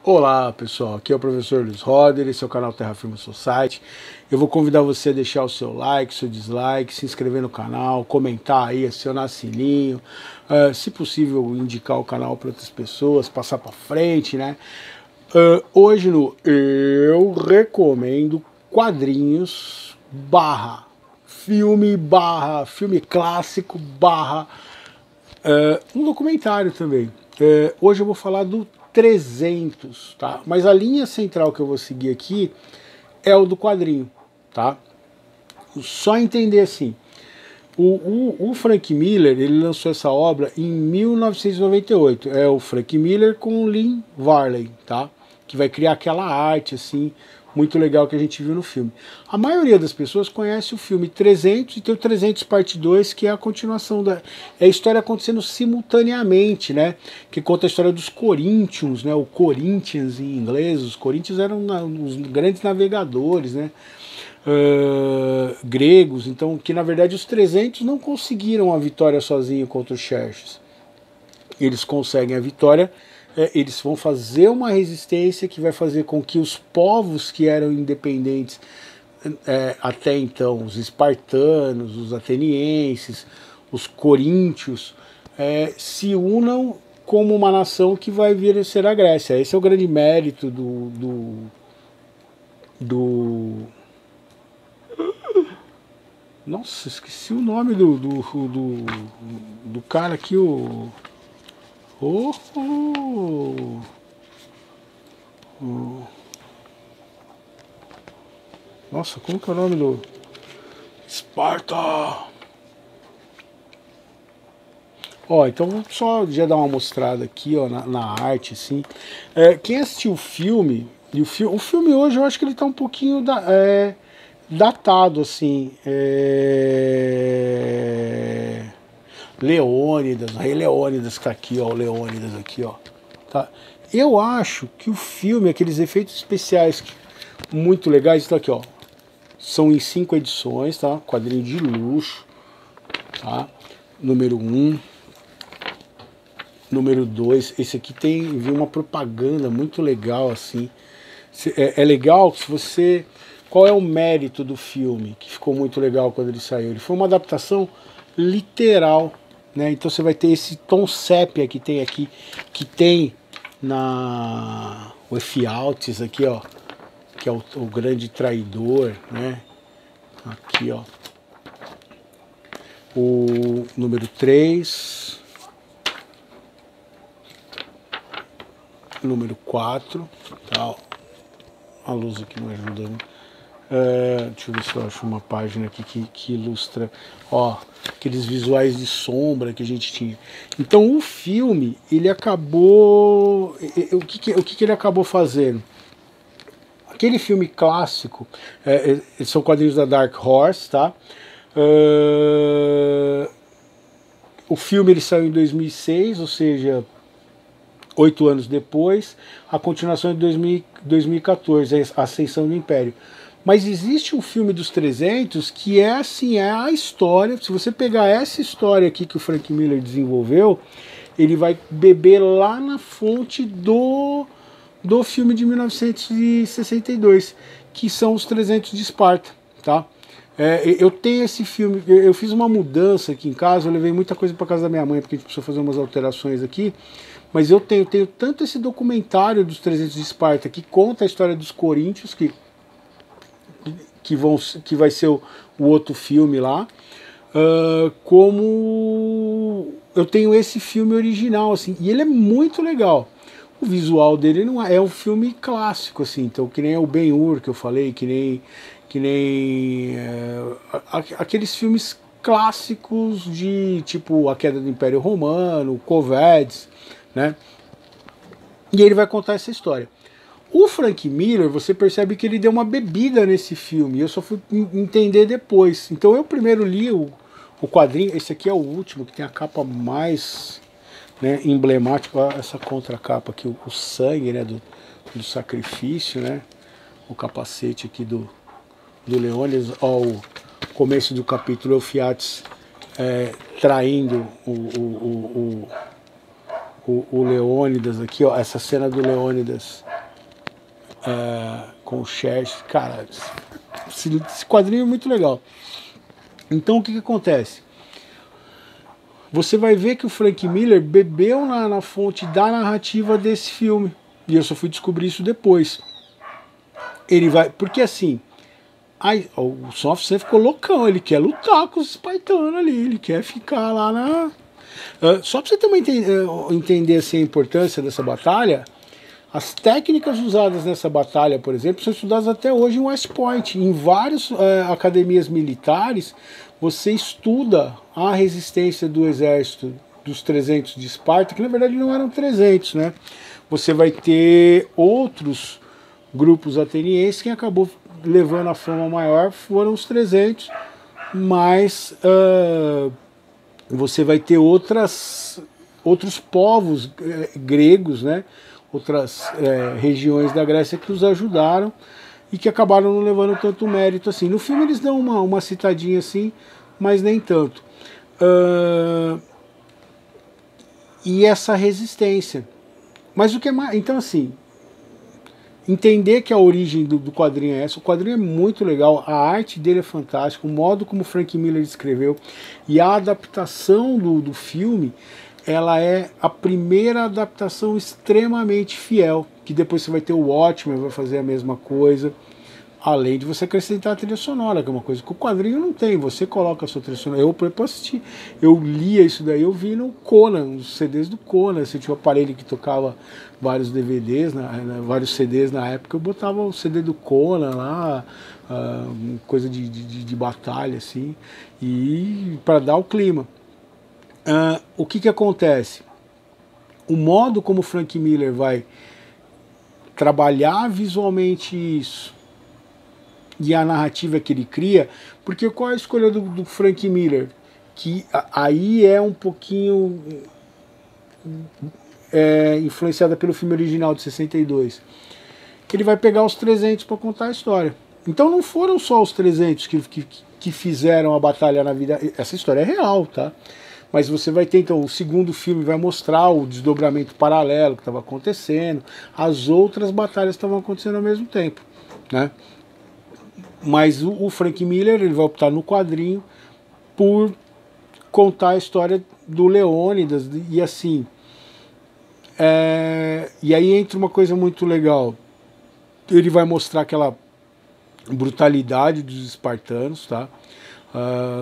Olá pessoal, aqui é o professor Luiz Roder, esse é o canal Terra Firma Society. Eu vou convidar você a deixar o seu like, seu dislike, se inscrever no canal, comentar aí, acionar sininho, se possível indicar o canal para outras pessoas, passar para frente, né? Hoje no Eu Recomendo quadrinhos filme clássico um documentário também. Hoje eu vou falar do 300, tá? Mas a linha central que eu vou seguir aqui é o do quadrinho, tá? Só entender assim, o Frank Miller, ele lançou essa obra em 1998, é o Frank Miller com o Lynn Varley, tá? Que vai criar aquela arte, assim, muito legal que a gente viu no filme. A maioria das pessoas conhece o filme 300 e tem o 300 parte 2, que é a continuação é a história acontecendo simultaneamente, né? Que conta a história dos Corinthians, né? O Corinthians em inglês, os Corinthians eram os grandes navegadores, né? Gregos, então que na verdade os 300 não conseguiram a vitória sozinho contra os Xerxes. Eles conseguem a vitória, eles vão fazer uma resistência que vai fazer com que os povos que eram independentes até então, os espartanos, os atenienses, os coríntios, se unam como uma nação que vai vir a ser a Grécia. Esse é o grande mérito Nossa, esqueci o nome do cara aqui, Nossa, como que é o nome do... Esparta! Ó, então vou só já dar uma mostrada aqui, ó, na arte, assim. Quem assistiu o filme, o filme hoje eu acho que ele tá um pouquinho datado, assim. Leônidas, o Rei Leônidas que tá aqui, ó, o Leônidas aqui, ó. Tá? Eu acho que o filme, aqueles efeitos especiais muito legais, estão aqui, ó. São em 5 edições, tá? Quadrinho de luxo, tá? Número 1. Número 2, esse aqui viu uma propaganda muito legal, assim. É legal se você... Qual é o mérito do filme, que ficou muito legal quando ele saiu? Ele foi uma adaptação literal, né? Então você vai ter esse tom sépia que tem aqui, que tem o Ephialtes aqui, ó, que é o grande traidor, né? Aqui, ó. O número 3... número 4, tá? A luz aqui não ajuda, né? Deixa eu ver se eu acho uma página aqui que ilustra, ó, aqueles visuais de sombra que a gente tinha. Então o filme, ele acabou... O que ele acabou fazendo? Aquele filme clássico, são quadrinhos da Dark Horse, tá? O filme ele saiu em 2006, ou seja... 8 anos depois, a continuação é de 2014, a Ascensão do Império. Mas existe um filme dos 300 que é assim, é a história, se você pegar essa história aqui que o Frank Miller desenvolveu, ele vai beber lá na fonte do filme de 1962, que são os 300 de Esparta, tá? Eu tenho esse filme, eu fiz uma mudança aqui em casa, eu levei muita coisa para casa da minha mãe, porque a gente precisou fazer umas alterações aqui, mas eu tenho tanto esse documentário dos 300 de Esparta, que conta a história dos coríntios, que vai ser o outro filme lá, como eu tenho esse filme original, assim, e ele é muito legal. O visual dele não é um filme clássico, assim, então que nem o Ben-Hur que eu falei, que nem aqueles filmes clássicos de tipo A Queda do Império Romano, Covardes, né? E ele vai contar essa história. O Frank Miller, você percebe que ele deu uma bebida nesse filme, eu só fui entender depois. Então eu primeiro li o quadrinho, esse aqui é o último, que tem a capa mais, né, emblemática, olha essa contracapa aqui, o sangue, né, do sacrifício, né? O capacete aqui do Leônidas, ó, o começo do capítulo, Ephialtes traindo o Leônidas aqui, ó, essa cena do Leônidas com o Xerxes. Cara, esse quadrinho é muito legal. Então o que acontece? Você vai ver que o Frank Miller bebeu na fonte da narrativa desse filme. E eu só fui descobrir isso depois. Ele vai... Porque assim... o Soft Sun ficou loucão. Ele quer lutar com os espartanos ali. Ele quer ficar lá na... só para você também entender assim, a importância dessa batalha... As técnicas usadas nessa batalha, por exemplo, são estudadas até hoje em West Point. Em várias academias militares, você estuda a resistência do exército dos 300 de Esparta, que na verdade não eram 300, né? Você vai ter outros grupos atenienses, quem acabou levando a fama maior foram os 300, mas você vai ter outros povos gregos, né? Outras regiões da Grécia que os ajudaram e que acabaram não levando tanto mérito assim. No filme eles dão uma citadinha assim, mas nem tanto. E essa resistência. Mas o que é mais... Então assim, entender que a origem do quadrinho é essa. O quadrinho é muito legal, a arte dele é fantástica, o modo como Frank Miller escreveu e a adaptação do filme... ela é a primeira adaptação extremamente fiel, que depois você vai ter o Watchmen, vai fazer a mesma coisa, além de você acrescentar a trilha sonora, que é uma coisa que o quadrinho não tem, você coloca a sua trilha sonora. Eu assisti, eu lia isso daí, eu vi no Conan, os CDs do Conan, você tinha um aparelho que tocava vários DVDs, vários CDs na época, eu botava o CD do Conan lá, coisa de batalha, assim, e para dar o clima. O que acontece? O modo como Frank Miller vai trabalhar visualmente isso e a narrativa que ele cria, porque qual é a escolha do Frank Miller? Que aí é um pouquinho influenciada pelo filme original de 62. Ele vai pegar os 300 para contar a história. Então não foram só os 300 que fizeram a batalha na vida. Essa história é real, tá? Mas você vai ter, então, o segundo filme vai mostrar o desdobramento paralelo que estava acontecendo, as outras batalhas estavam acontecendo ao mesmo tempo, né? Mas o Frank Miller, ele vai optar no quadrinho por contar a história do Leônidas, e assim, e aí entra uma coisa muito legal, ele vai mostrar aquela brutalidade dos espartanos, tá?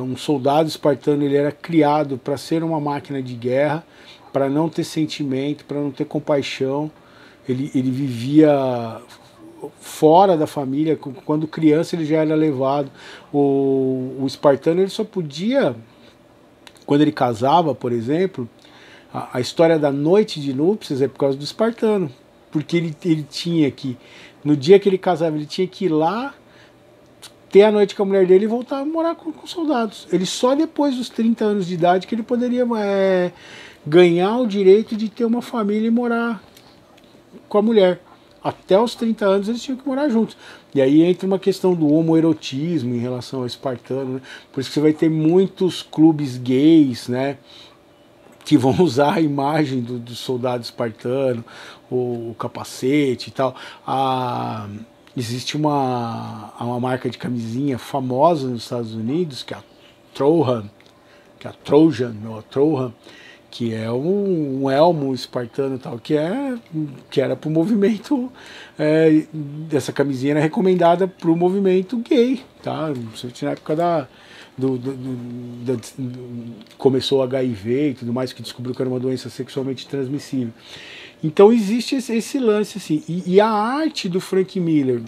Um soldado espartano, ele era criado para ser uma máquina de guerra, para não ter sentimento, para não ter compaixão. Ele vivia fora da família. Quando criança ele já era levado. O espartano, ele só podia, quando ele casava, por exemplo, a história da noite de núpcias é por causa do espartano, porque ele tinha que, no dia que ele casava, ele tinha que ir lá, ter a noite com a mulher dele e voltar a morar com soldados. Ele só depois dos 30 anos de idade que ele poderia ganhar o direito de ter uma família e morar com a mulher. Até os 30 anos eles tinham que morar juntos. E aí entra uma questão do homoerotismo em relação ao espartano, né? Por isso que você vai ter muitos clubes gays, né, que vão usar a imagem do soldado espartano, o capacete e tal. Existe uma marca de camisinha famosa nos Estados Unidos, que é a Trojan, que é um elmo espartano e tal, que era para o movimento, essa camisinha era recomendada para o movimento gay, tá? Na época começou o HIV e tudo mais, que descobriu que era uma doença sexualmente transmissível. Então existe esse lance assim, e a arte do Frank Miller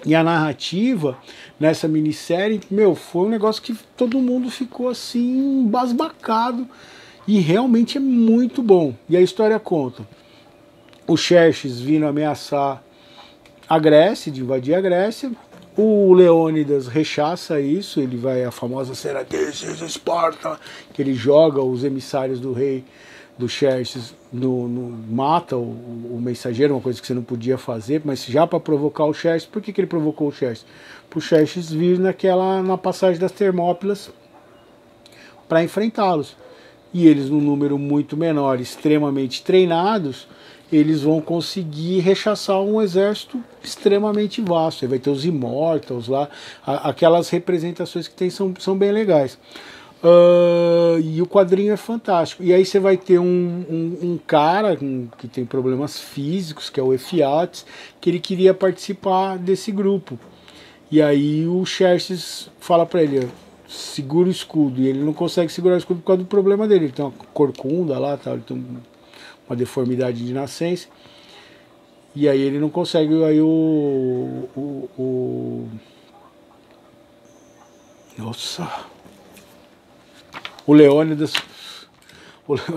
e a narrativa nessa minissérie, foi um negócio que todo mundo ficou assim embasbacado, e realmente é muito bom. E a história conta o Xerxes vindo ameaçar a Grécia, de invadir a Grécia. O Leônidas rechaça isso, ele vai a famosa cena "This is Sparta", que ele joga os emissários do rei do Xerxes, mata o mensageiro, uma coisa que você não podia fazer, mas já para provocar o Xerxes. Por que ele provocou o Xerxes? Para o Xerxes vir na passagem das Termópilas para enfrentá-los. E eles, num número muito menor, extremamente treinados, eles vão conseguir rechaçar um exército extremamente vasto. Aí vai ter os Immortals lá, aquelas representações que tem são bem legais. E o quadrinho é fantástico. E aí você vai ter um cara que tem problemas físicos, que é o Ephiates, que ele queria participar desse grupo. E aí o Xerxes fala para ele, segura o escudo. E ele não consegue segurar o escudo por causa do problema dele. Ele tem uma corcunda lá, tal, ele tem uma deformidade de nascença. E aí ele não consegue. Aí nossa... O Leônidas...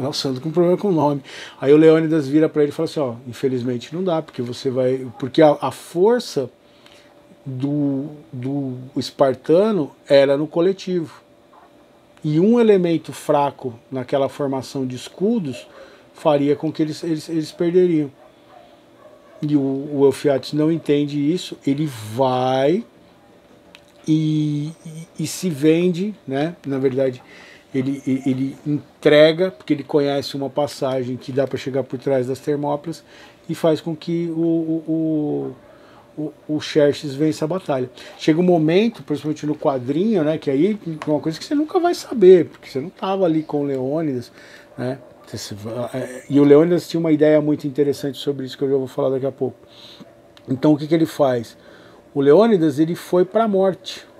Nossa, ando com problema com o nome. Aí o Leônidas vira para ele e fala assim, ó, infelizmente não dá, porque você vai... Porque a força do espartano era no coletivo. E um elemento fraco naquela formação de escudos faria com que eles perderiam. E o Ephiates não entende isso, ele vai e se vende, né? Na verdade... Ele entrega, porque ele conhece uma passagem que dá para chegar por trás das Termópilas e faz com que o Xerxes vença a batalha. Chega um momento, principalmente no quadrinho, né, que aí é uma coisa que você nunca vai saber, porque você não estava ali com o Leônidas, né? E o Leônidas tinha uma ideia muito interessante sobre isso que eu já vou falar daqui a pouco. Então o que ele faz? O Leônidas ele foi para a morte.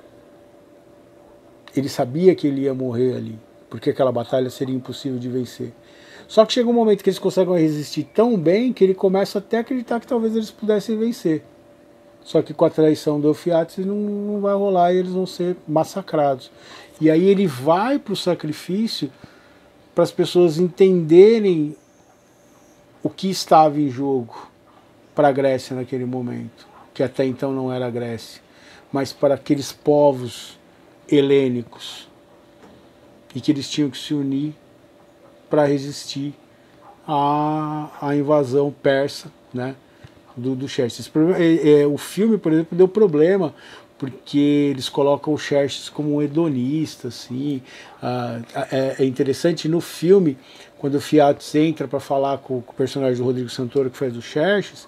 Ele sabia que ele ia morrer ali, porque aquela batalha seria impossível de vencer. Só que chega um momento que eles conseguem resistir tão bem que ele começa até a acreditar que talvez eles pudessem vencer. Só que com a traição do Ephiates não vai rolar e eles vão ser massacrados. E aí ele vai para o sacrifício para as pessoas entenderem o que estava em jogo para a Grécia naquele momento, que até então não era a Grécia, mas para aqueles povos helênicos, e que eles tinham que se unir para resistir à invasão persa, né, do Xerxes. O filme, por exemplo, deu problema porque eles colocam o Xerxes como um hedonista, assim. É interessante no filme, quando o Ephiates entra para falar com o personagem do Rodrigo Santoro que faz o Xerxes,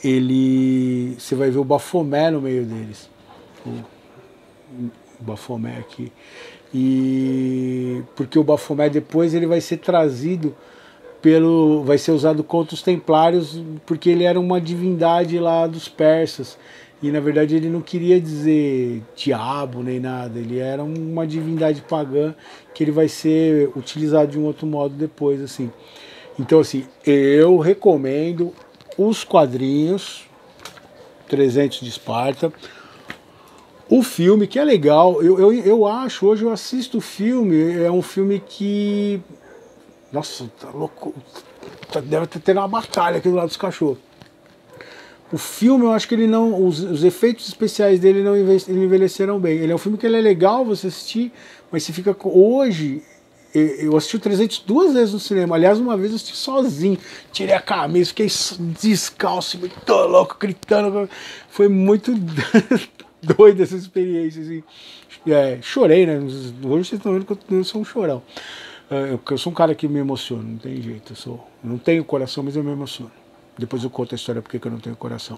você vai ver o Bafomé no meio deles. O Bafomé aqui, e porque o Bafomé depois ele vai ser trazido vai ser usado contra os templários, porque ele era uma divindade lá dos persas, e na verdade ele não queria dizer diabo nem nada, ele era uma divindade pagã que ele vai ser utilizado de um outro modo depois, assim. Então assim, eu recomendo os quadrinhos 300 de Esparta. O filme, que é legal, eu acho, hoje eu assisto o filme, é um filme que... Nossa, tá louco, deve ter tendo uma batalha aqui do lado dos cachorros. O filme, eu acho que ele não... Os efeitos especiais dele não envelheceram bem. Ele é um filme que ele é legal você assistir, mas você fica... Hoje, eu assisti o 300 2 vezes no cinema. Aliás, uma vez eu assisti sozinho. Tirei a camisa, fiquei descalço, muito louco, gritando. Foi muito... doida essa experiência, assim. Chorei, né? Hoje vocês estão vendo que eu sou um chorão. Eu sou um cara que me emociona, não tem jeito. Eu não tenho coração, mas eu me emociono. Depois eu conto a história porque eu não tenho coração.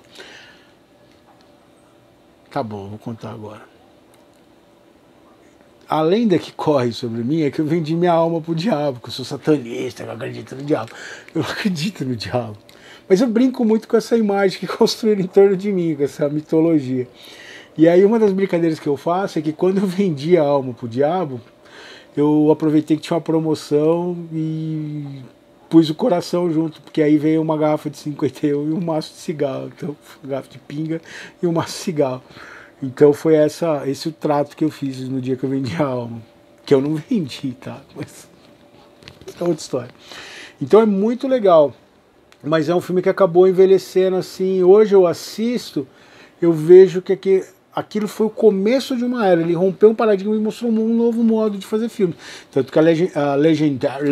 Tá bom, vou contar agora. A lenda que corre sobre mim é que eu vendi minha alma pro diabo, que eu sou satanista, que eu acredito no diabo. Eu acredito no diabo. Mas eu brinco muito com essa imagem que construíram em torno de mim, com essa mitologia. E aí uma das brincadeiras que eu faço é que quando eu vendi a alma pro diabo, eu aproveitei que tinha uma promoção e pus o coração junto, porque aí veio uma garrafa de 51 e um maço de cigarro, então uma garrafa de pinga e um maço de cigarro. Então foi esse o trato que eu fiz no dia que eu vendi a alma, que eu não vendi, tá? Mas é outra história. Então é muito legal, mas é um filme que acabou envelhecendo assim. Hoje eu assisto, eu vejo que aquilo foi o começo de uma era. Ele rompeu um paradigma e mostrou um novo modo de fazer filme. Tanto que a Legendary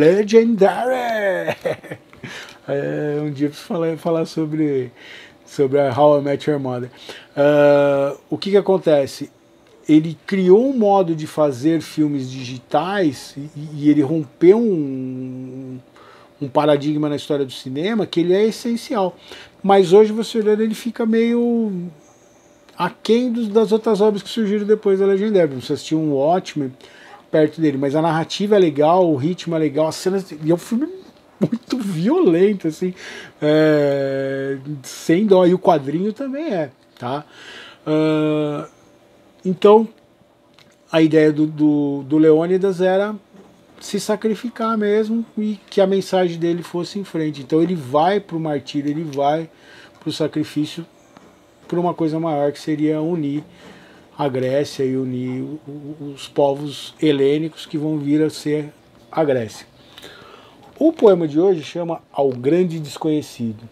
um dia eu preciso falar sobre a How I Met Your Mother. O que acontece? Ele criou um modo de fazer filmes digitais e ele rompeu um paradigma na história do cinema que ele é essencial. Mas hoje, você olhando, ele fica meio aquém das outras obras que surgiram depois da Legendary. Você assistiu um Watchmen perto dele, mas a narrativa é legal, o ritmo é legal, as cenas... E é um filme muito violento, assim, sem dó. E o quadrinho também tá? Então, a ideia do Leônidas era se sacrificar mesmo e que a mensagem dele fosse em frente. Então ele vai para o martírio, ele vai para o sacrifício por uma coisa maior, que seria unir a Grécia e unir os povos helênicos que vão vir a ser a Grécia. O poema de hoje chama Ao Grande Desconhecido.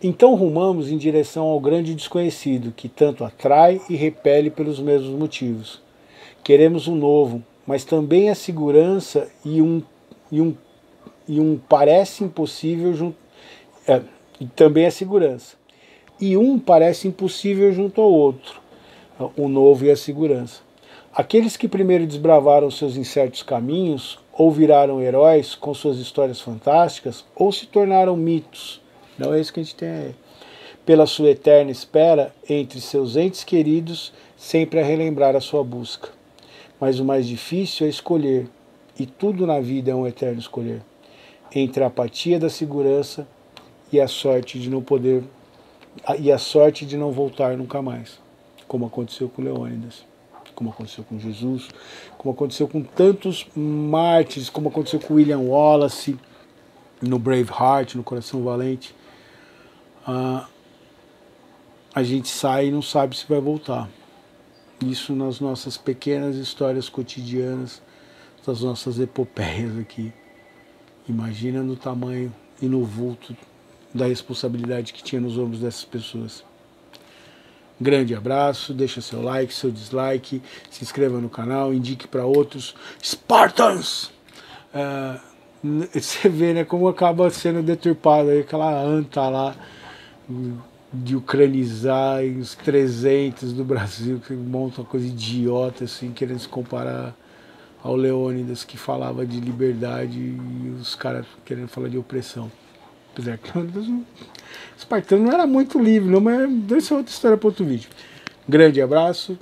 Então rumamos em direção ao grande desconhecido, que tanto atrai e repele pelos mesmos motivos. Queremos um novo, mas também a segurança e um parece impossível também a segurança. E um parece impossível junto ao outro, o novo e a segurança. Aqueles que primeiro desbravaram seus incertos caminhos, ou viraram heróis com suas histórias fantásticas, ou se tornaram mitos. Não é isso que a gente tem aí. Pela sua eterna espera entre seus entes queridos, sempre a relembrar a sua busca. Mas o mais difícil é escolher, e tudo na vida é um eterno escolher, entre a apatia da segurança e a sorte de não voltar nunca mais, como aconteceu com Leônidas, como aconteceu com Jesus, como aconteceu com tantos mártires, como aconteceu com William Wallace no Braveheart, no Coração Valente. A gente sai e não sabe se vai voltar. Isso nas nossas pequenas histórias cotidianas, das nossas epopeias aqui. Imagina no tamanho e no vulto da responsabilidade que tinha nos ombros dessas pessoas. Grande abraço, deixa seu like, seu dislike, se inscreva no canal, indique para outros. Spartans! Você vê, né, como acaba sendo deturpado aí, aquela anta lá de ucranizar os 300 do Brasil, que monta uma coisa idiota, assim, querendo se comparar ao Leônidas, que falava de liberdade, e os caras querendo falar de opressão. Apesar que o espartano não era muito livre, não, mas essa é outra história para outro vídeo. Grande abraço,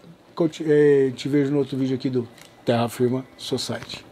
te vejo no outro vídeo aqui do Terra Firma Society.